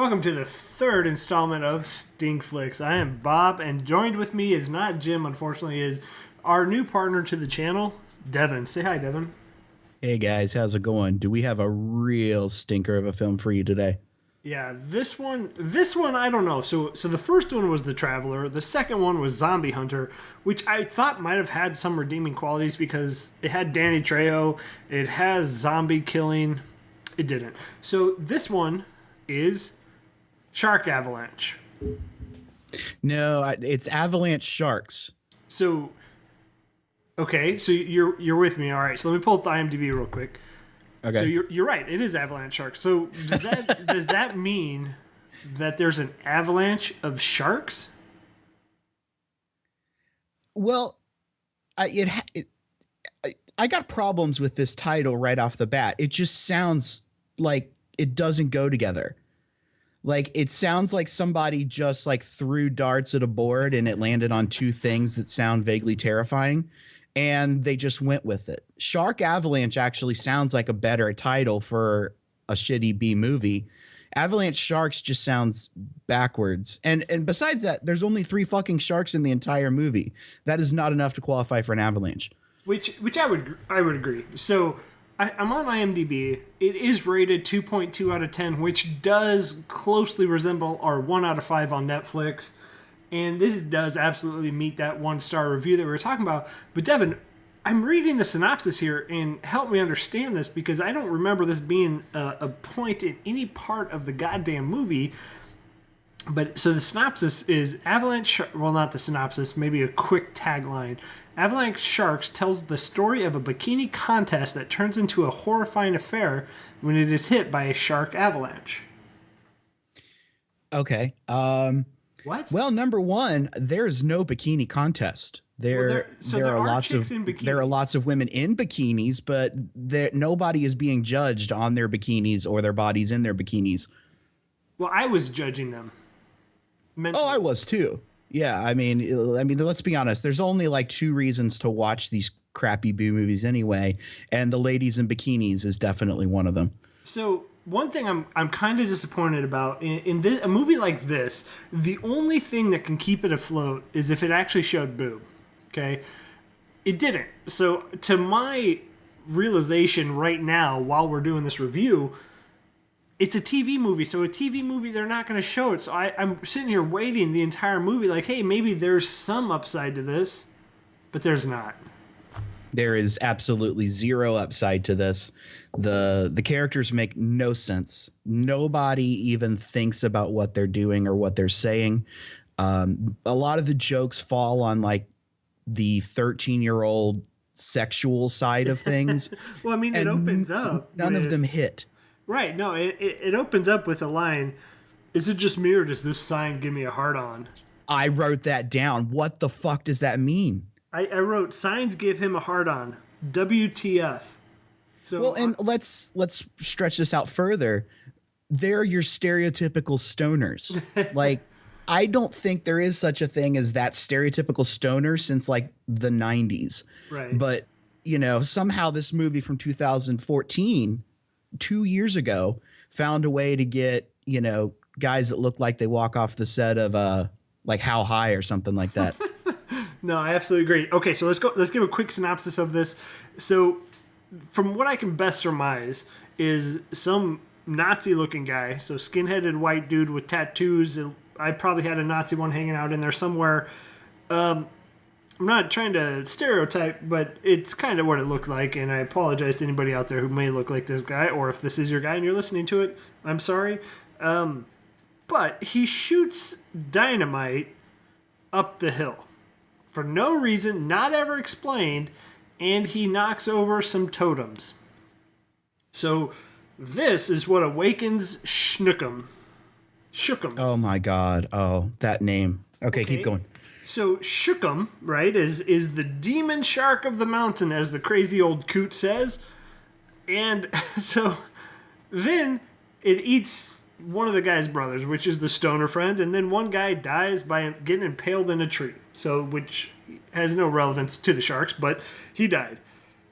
Welcome to the third installment of StinkFlix. I am Bob, and joined with me is not Jim, unfortunately, is our new partner to the channel, Devin. Say hi, Devin. Hey guys, how's it going? Do we have a real stinker of a film for you today? Yeah, this one, I don't know. So the first one was The Traveler. The second one was Zombie Hunter, which I thought might have had some redeeming qualities because it had Danny Trejo, it has zombie killing. It didn't. So this one is Shark Avalanche. No, it's Avalanche Sharks. So okay, so you're with me. All right, so let me pull up the IMDb real quick. Okay. So you're right. It is Avalanche Sharks. So does that mean that there's an avalanche of sharks? Well, I got problems with this title right off the bat. It just sounds like it doesn't go together. Like it sounds like somebody just like threw darts at a board and it landed on two things that sound vaguely terrifying, and they just went with it. Shark Avalanche actually sounds like a better title for a shitty B movie. Avalanche Sharks just sounds backwards. And besides that, there's only 3 fucking sharks in the entire movie. That is not enough to qualify for an avalanche. Which I would agree. So I'm on IMDb. It is rated 2.2 out of 10, which does closely resemble our 1 out of 5 on Netflix. And this does absolutely meet that 1-star review that we were talking about. But Devin, I'm reading the synopsis here, and help me understand this because I don't remember this being a point in any part of the goddamn movie. But so the synopsis is well, not the synopsis, maybe a quick tagline. Avalanche Sharks tells the story of a bikini contest that turns into a horrifying affair when it is hit by a shark avalanche. Okay. What? Well, number one, there's no bikini contest. There are lots of women in bikinis, but nobody is being judged on their bikinis or their bodies in their bikinis. Well, I was judging them. Mentally. Oh, I was too. Yeah, I mean, let's be honest. There's only like 2 reasons to watch these crappy B movies anyway, and the ladies in bikinis is definitely one of them. So one thing I'm kind of disappointed about in a movie like this, the only thing that can keep it afloat is if it actually showed boob. Okay, it didn't. So to my realization right now, while we're doing this review, it's a TV movie. So a TV movie, they're not going to show it. So I'm sitting here waiting the entire movie, like, hey, maybe there's some upside to this, but there's not. There is absolutely zero upside to this. The characters make no sense. Nobody even thinks about what they're doing or what they're saying. A lot of the jokes fall on like the 13-year-old sexual side of things. Well, I mean, it opens up. None of them hit. Right. No, it opens up with a line. Is it just me or does this sign give me a hard on? I wrote that down. What the fuck does that mean? I wrote signs give him a hard on. WTF. So well, and let's stretch this out further. They're your stereotypical stoners. Like, I don't think there is such a thing as that stereotypical stoner since like the 90s. Right. But, you know, somehow this movie from 2014, 2 years ago, found a way to get, you know, guys that look like they walk off the set of like How High or something like that. No, I absolutely agree. Okay, so let's give a quick synopsis of this. So from what I can best surmise is some Nazi-looking guy, so skin-headed white dude with tattoos. I probably had a Nazi one hanging out in there somewhere. I'm not trying to stereotype, but it's kind of what it looked like, and I apologize to anybody out there who may look like this guy, or if this is your guy and you're listening to it, I'm sorry. But he shoots dynamite up the hill for no reason, not ever explained, and he knocks over some totems. So this is what awakens Schnookum. Shookum. Oh my God. Oh, that name. Okay, keep going. So Shookum, right, is the demon shark of the mountain, as the crazy old coot says. And so then it eats one of the guy's brothers, which is the stoner friend, and then one guy dies by getting impaled in a tree. So, which has no relevance to the sharks, but he died.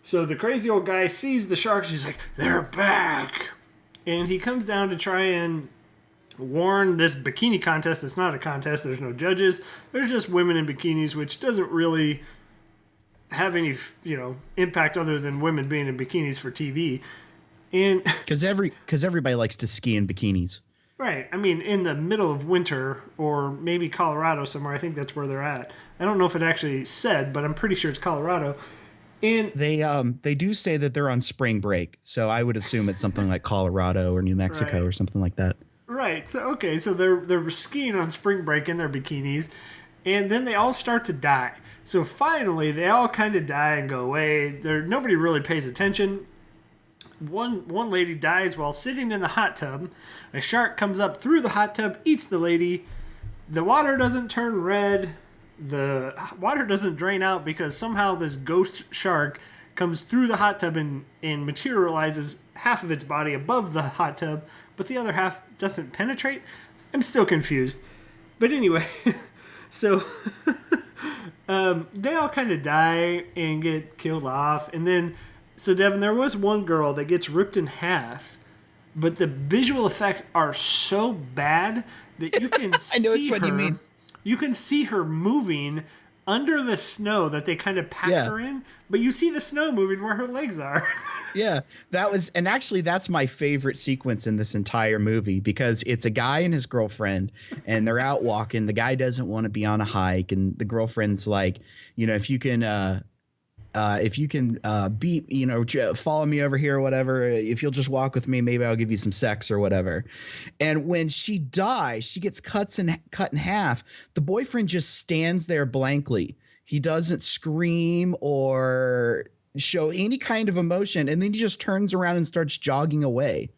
So the crazy old guy sees the sharks, he's like, they're back! And he comes down to try and warn this bikini contest. It's not a contest. There's no judges. There's just women in bikinis, which doesn't really have any, impact other than women being in bikinis for TV. And because everybody likes to ski in bikinis. Right. I mean, in the middle of winter or maybe Colorado somewhere, I think that's where they're at. I don't know if it actually said, but I'm pretty sure it's Colorado. And they do say that they're on spring break, so I would assume it's something like Colorado or New Mexico right. or something like that. Right. So so they're skiing on spring break in their bikinis, and then they all start to die. So finally, they all kind of die and go away. Nobody really pays attention. One lady dies while sitting in the hot tub. A shark comes up through the hot tub, eats the lady. The water doesn't turn red. The water doesn't drain out because somehow this ghost shark comes through the hot tub and materializes half of its body above the hot tub, but the other half doesn't penetrate. I'm still confused. But anyway, so they all kind of die and get killed off. And then, so Devin, there was one girl that gets ripped in half, but the visual effects are so bad that you can I know it's what you mean. You can see her moving under the snow that they kind of packed her in, but you see the snow moving where her legs are. Yeah, and actually that's my favorite sequence in this entire movie because it's a guy and his girlfriend and they're out walking. The guy doesn't want to be on a hike and the girlfriend's like, if you can follow me over here or whatever, if you'll just walk with me, maybe I'll give you some sex or whatever. And when she dies, she gets cut in half. The boyfriend just stands there blankly. He doesn't scream or show any kind of emotion. And then he just turns around and starts jogging away.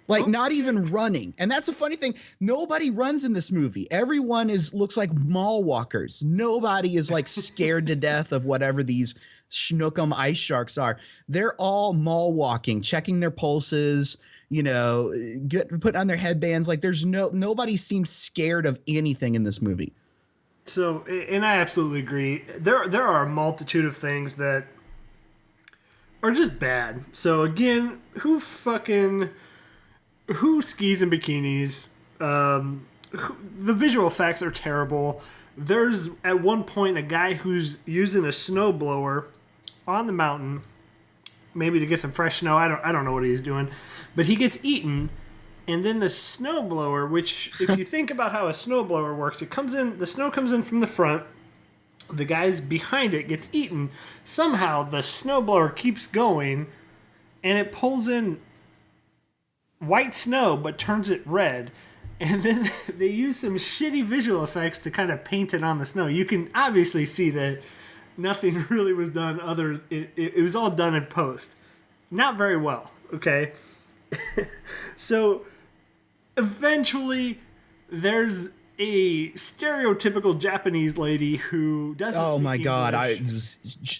Like not even running. And that's a funny thing. Nobody runs in this movie. Everyone looks like mall walkers. Nobody is like scared to death of whatever these schnookum ice sharks are. They're all mall walking, checking their pulses, put on their headbands. Like nobody seems scared of anything in this movie. So, and I absolutely agree. There are a multitude of things that are just bad. So again, who skis in bikinis? The visual effects are terrible. There's at one point a guy who's using a snowblower on the mountain, maybe to get some fresh snow. I don't know what he's doing, but he gets eaten, and then the snowblower, which if you think about how a snowblower works, the snow comes in from the front. The guys behind it gets eaten. Somehow the snowblower keeps going, and it pulls in white snow but turns it red, and then they use some shitty visual effects to kind of paint it on the snow. You can obviously see that nothing really was done it was all done in post. Not very well, okay? So eventually there's a stereotypical Japanese lady who doesn't speak my God, English.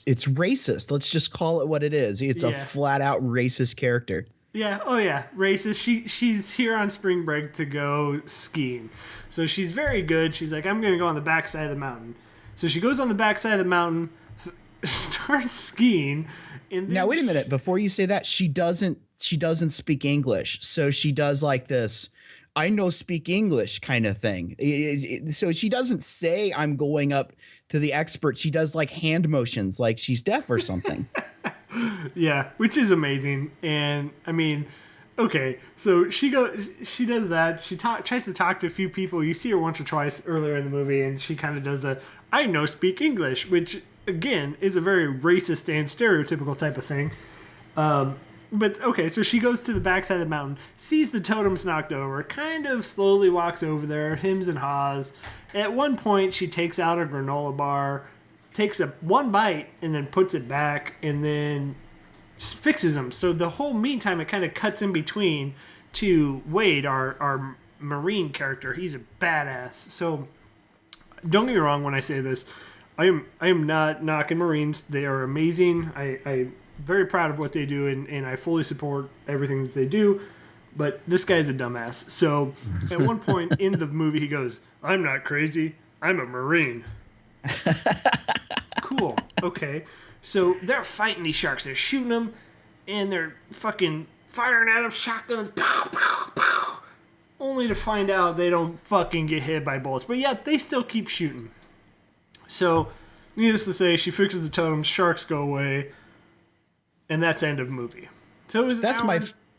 It's racist. Let's just call it what it is. It's a flat out racist character. Yeah, oh yeah, racist. She's here on spring break to go skiing. So she's very good. She's like, I'm going to go on the backside of the mountain. So she goes on the backside of the mountain, starts skiing. And then now, wait a minute. Before you say that, she doesn't speak English. So she does like this, I know speak English kind of thing. So she doesn't say I'm going up to the expert. She does like hand motions like she's deaf or something. Yeah, which is amazing. And I mean, okay, so she does that. She tries to talk to a few people. You see her once or twice earlier in the movie, and she kind of does the I know speak English, which again is a very racist and stereotypical type of thing. But okay, so she goes to the backside of the mountain, sees the totems knocked over, kind of slowly walks over there, hems and haws. At one point, she takes out a granola bar, takes one bite, and then puts it back, and then fixes them. So the whole meantime, it kind of cuts in between to Wade, our Marine character. He's a badass. So don't get me wrong when I say this. I am not knocking Marines. They are amazing. I'm very proud of what they do, and I fully support everything that they do. But this guy's a dumbass. So at one point in the movie, he goes, I'm not crazy. I'm a Marine. Cool. Okay. So they're fighting these sharks. They're shooting them, and they're fucking firing at them, shotguns. Pow, pow, pow. only to find out they don't fucking get hit by bullets. But yet, they still keep shooting. So, needless to say, she fixes the totems, sharks go away, and that's the end of the movie. So it was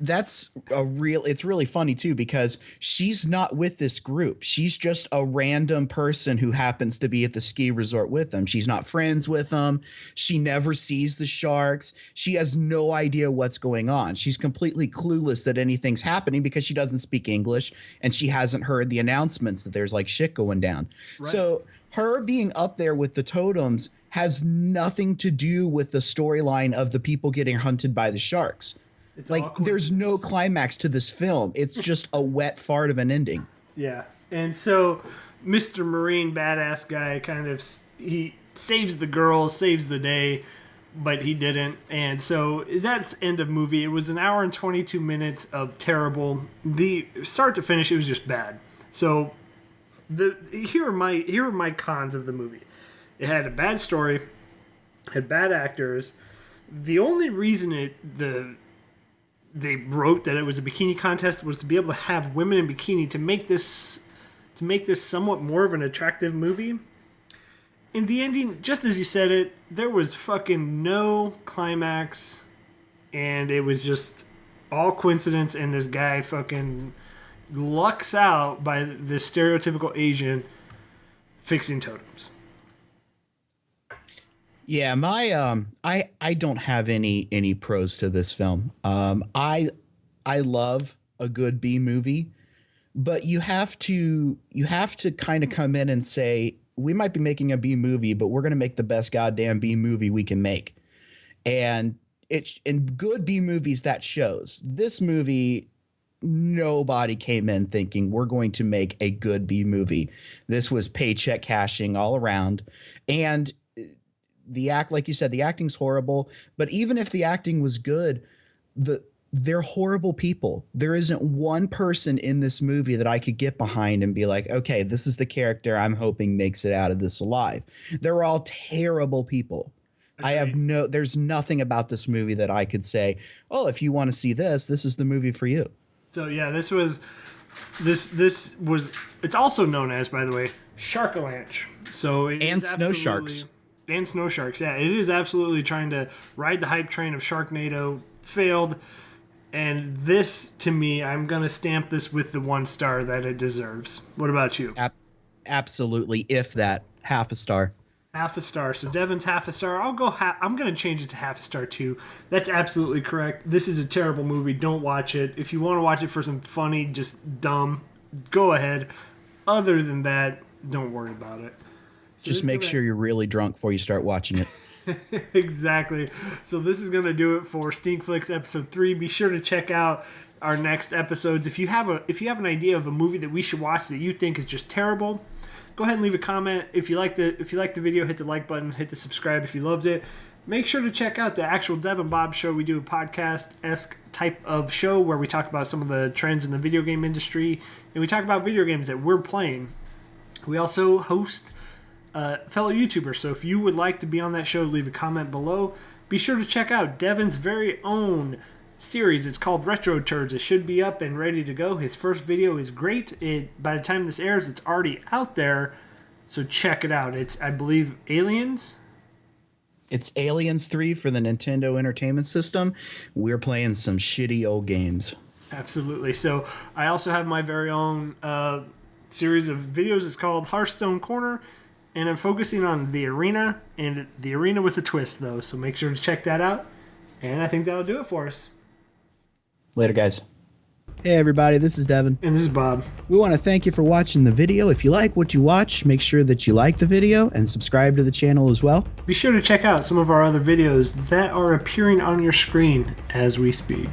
it's really funny too, because she's not with this group. She's just a random person who happens to be at the ski resort with them. She's not friends with them. She never sees the sharks. She has no idea what's going on. She's completely clueless that anything's happening because she doesn't speak English and she hasn't heard the announcements that there's like shit going down. Right. So her being up there with the totems has nothing to do with the storyline of the people getting hunted by the sharks. It's like, there's no climax to this film. It's just a wet fart of an ending. Yeah. And so Mr. Marine badass guy he saves the girl, saves the day, but he didn't. And so that's end of movie. It was an hour and 22 minutes of terrible. The start to finish, it was just bad. So here are my cons of the movie. It had a bad story, had bad actors. The only reason they wrote that it was a bikini contest was to be able to have women in bikini to make this somewhat more of an attractive movie. In the ending, just as you said it, there was fucking no climax, and it was just all coincidence, and this guy fucking lucks out by this stereotypical Asian fixing totems. Yeah, I don't have any pros to this film. I love a good B movie, but you have to kind of come in and say, we might be making a B movie, but we're going to make the best goddamn B movie we can make. And in good B movies, that shows. This movie, nobody came in thinking we're going to make a good B movie. This was paycheck cashing all around. And like you said, the acting's horrible, but even if the acting was good, they're horrible people. There isn't one person in this movie that I could get behind and be like, okay, this is the character I'm hoping makes it out of this alive. They're all terrible people. Okay. There's nothing about this movie that I could say, oh, if you want to see this is the movie for you. So yeah, this was, it's also known as, by the way, Sharkalanche. So and Snow Sharks. And Snow Sharks, yeah. It is absolutely trying to ride the hype train of Sharknado. Failed. And this, to me, I'm going to stamp this with the 1 star that it deserves. What about you? Absolutely, if that. Half a star. Half a star. So Devin's half a star. I'm going to change it to half a star too. That's absolutely correct. This is a terrible movie. Don't watch it. If you want to watch it for some funny, just dumb, go ahead. Other than that, don't worry about it. So just make sure you're really drunk before you start watching it. Exactly. So this is going to do it for StinkFlix episode 3. Be sure to check out our next episodes. If you have an idea of a movie that we should watch that you think is just terrible, go ahead and leave a comment. If you like the video, hit the like button, hit the subscribe if you loved it. Make sure to check out the actual Dev and Bob show. We do a podcast-esque type of show where we talk about some of the trends in the video game industry, and we talk about video games that we're playing. We also host fellow YouTubers, so if you would like to be on that show, leave a comment below. Be sure to check out Devin's very own series. It's called Retro Turds. It should be up and ready to go. His first video is great. By the time this airs, it's already out there, so check it out. It's, I believe, Aliens? It's Aliens 3 for the Nintendo Entertainment System. We're playing some shitty old games. Absolutely. So I also have my very own series of videos. It's called Hearthstone Corner. And I'm focusing on the arena, and the arena with a twist, though. So make sure to check that out. And I think that'll do it for us. Later, guys. Hey, everybody. This is Devin. And this is Bob. We want to thank you for watching the video. If you like what you watch, make sure that you like the video and subscribe to the channel as well. Be sure to check out some of our other videos that are appearing on your screen as we speak.